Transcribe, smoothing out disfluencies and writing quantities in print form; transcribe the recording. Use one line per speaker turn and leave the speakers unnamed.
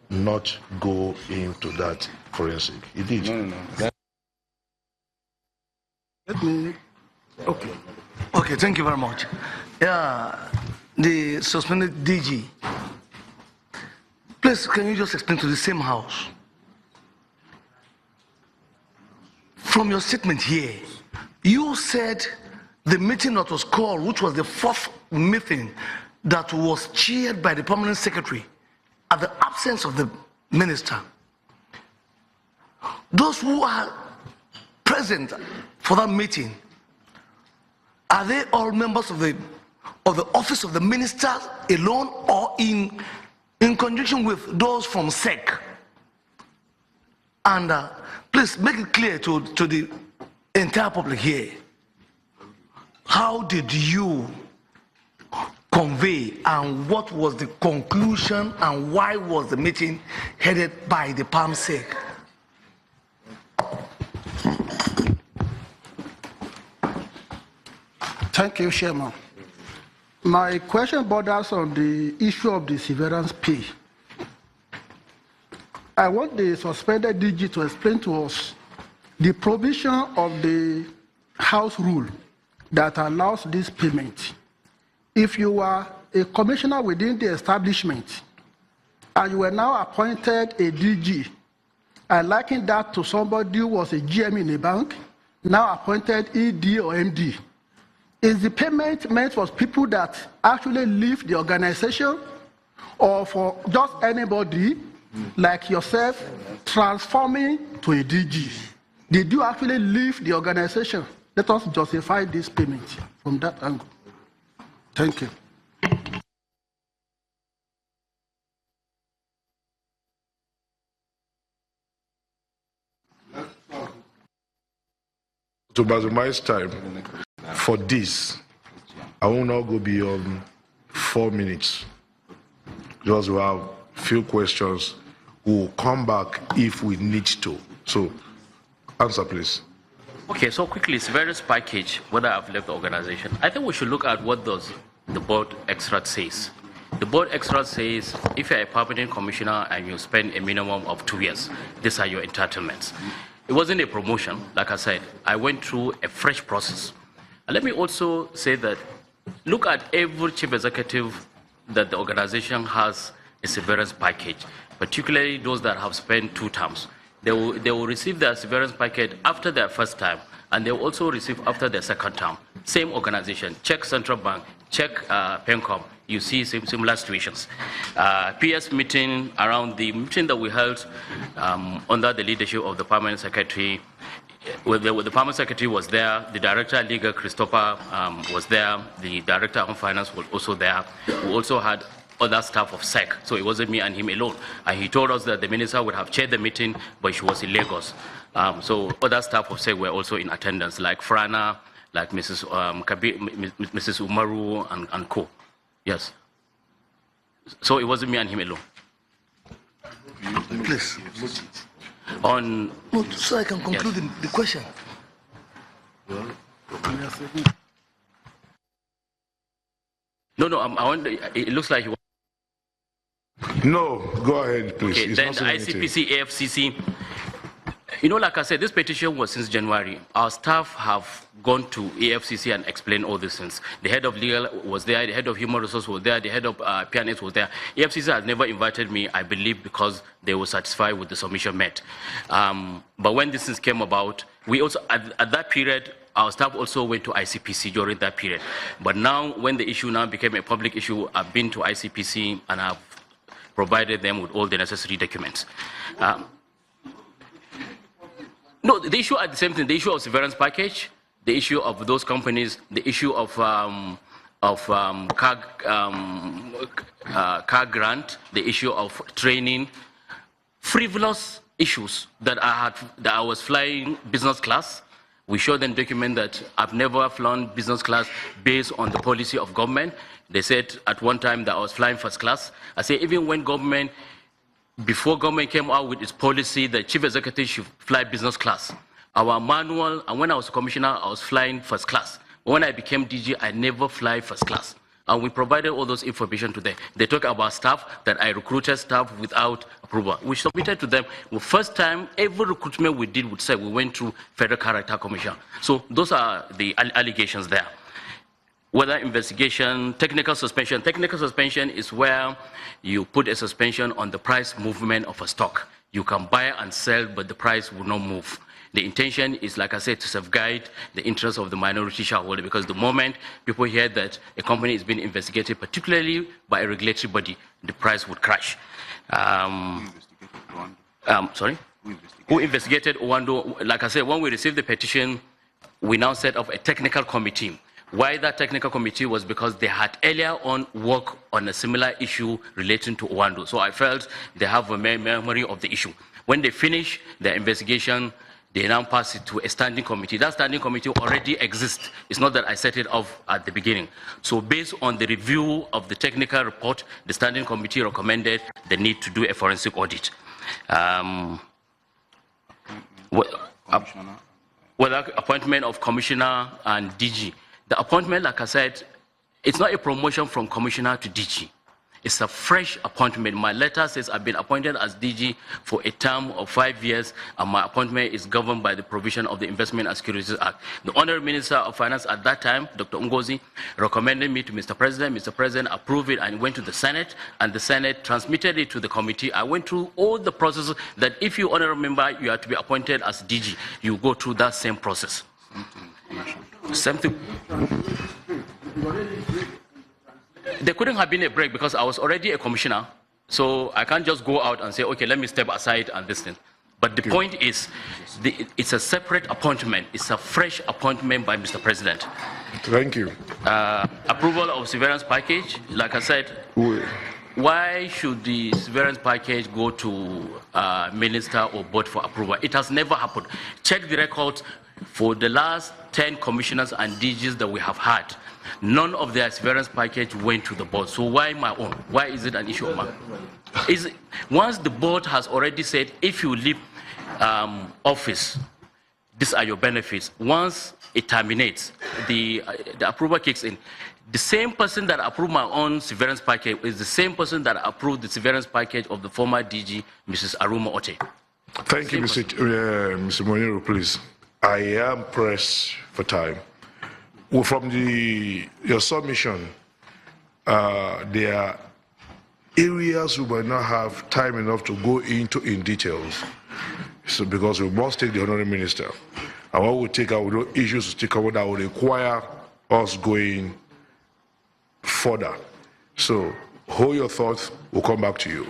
not go into that forensic. He did.
No.
Let me. Okay. Okay, thank you very much. Yeah, the suspended DG. Please, can you just explain to the same house? From your statement here, you said the meeting that was called, which was the fourth meeting that was chaired by the permanent secretary at the absence of the minister. Those who are present for that meeting, are they all members of the office of the minister alone, or in conjunction with those from SEC? And please make it clear to the entire public here, how did you convey and what was the conclusion and why was the meeting headed by the PAMSEC?
Thank you, Chairman. My question borders on the issue of the severance pay. I want the suspended DG to explain to us the provision of the House rule that allows this payment. If you are a commissioner within the establishment and you were now appointed a DG, I liken that to somebody who was a GM in a bank, now appointed ED or MD. Is the payment meant for people that actually leave the organization, or for just anybody like yourself transforming to a DG? Did you actually leave the organization? Let us justify this payment from that angle. Thank you.
To maximize time for this, I will not go beyond 4 minutes. Just we have few questions. We'll come back if we need to. So, answer please.
Okay, so quickly, severance package, whether I've left the organization. I think we should look at what does the board extract says. The board extract says if you're a permanent commissioner and you spend a minimum of 2 years, these are your entitlements. It wasn't a promotion, like I said. I went through a fresh process. And let me also say that look at every chief executive that the organization has a severance package, particularly those that have spent 2 terms. They will receive their severance package after their first time, and they will also receive after their second term. Same organization. Check Central Bank, check PENCOM. You see similar situations. PS meeting, around the meeting that we held under the leadership of the permanent secretary, the permanent secretary was there, the director legal Christopher was there, the director of finance was also there. We also had other staff of SEC, so it wasn't me and him alone. And he told us that the minister would have chaired the meeting, but she was in Lagos. So other staff of SEC were also in attendance, like Frana, like Mrs. Mrs. Umaru and co. Yes. So it wasn't me and him alone.
Please.
On.
No, so I can conclude the question.
No, I want. It looks like you.
No, go ahead, please.
Okay, then the ICPC, AFCC. You know, like I said, this petition was since January. Our staff have gone to AFCC and explained all these things. The head of legal was there, the head of human resources was there, the head of PNS was there. AFCC has never invited me, I believe, because they were satisfied with the submission met. But when this things came about, we also, at that period, our staff also went to ICPC during that period. But now, when the issue now became a public issue, I've been to ICPC and I've provided them with all the necessary documents. No, the issue are the same thing. The issue of severance package, the issue of those companies, the issue of car grant, the issue of training, frivolous issues that I was flying business class. We showed them document that I've never flown business class based on the policy of government. They said at one time that I was flying first class. I say even when government, before government came out with its policy that chief executive should fly business class, our manual, and when I was a commissioner, I was flying first class. When I became DG, I never fly first class. and we provided all those information to them. They talk about staff, that I recruited staff without approval. We submitted to them. The first time, every recruitment we did would say we went through Federal Character Commission. So those are the allegations there. Whether investigation, technical suspension. Technical suspension is where you put a suspension on the price movement of a stock. You can buy and sell, but the price will not move. The intention is, like I said, to safeguard the interests of the minority shareholder, because the moment people hear that a company is being investigated, particularly by a regulatory body, the price would crash. Sorry? Who investigated Owando? Like I said, when we received the petition, we now set up a technical committee. Why that technical committee was because they had earlier on worked on a similar issue relating to Owando. So I felt they have a memory of the issue. When they finish their investigation, they now pass it to a standing committee. That standing committee already exists. It's not that I set it off at the beginning. So based on the review of the technical report, the standing committee recommended the need to do a forensic audit. Appointment of commissioner and DG. The appointment, like I said, it's not a promotion from commissioner to DG. It's a fresh appointment. My letter says I've been appointed as DG for a term of 5 years, and my appointment is governed by the provision of the Investment and Securities Act. The Honorable Minister of Finance at that time, Dr. Ngozi, recommended me to Mr. President. Mr. President approved it and it went to the Senate, and the Senate transmitted it to the committee. I went through all the processes that if you, Honorable Member, you are to be appointed as DG, you go through that same process. Same thing. There couldn't have been a break because I was already a commissioner, so I can't just go out and say, okay, let me step aside and this thing. But the point is, it's a separate appointment. It's a fresh appointment by Mr. President.
Thank you.
Approval of severance package, like I said, why should the severance package go to minister or board for approval? It has never happened. Check the records for the last 10 commissioners and DGs that we have had. None of their severance package went to the board. So why my own? Why is it an issue of mine? Once the board has already said, if you leave office, these are your benefits. Once it terminates, the approval kicks in. The same person that approved my own severance package is the same person that approved the severance package of the former DG, Mrs. Aruma Ote.
Thank you, Mr. Moniro, please. I am pressed for time. Well, from your submission, there are areas we might not have time enough to go into in details. So because we must take the Honorable Minister. And what we take out issues to take out that will require us going further. So hold your thoughts, we'll come back to you.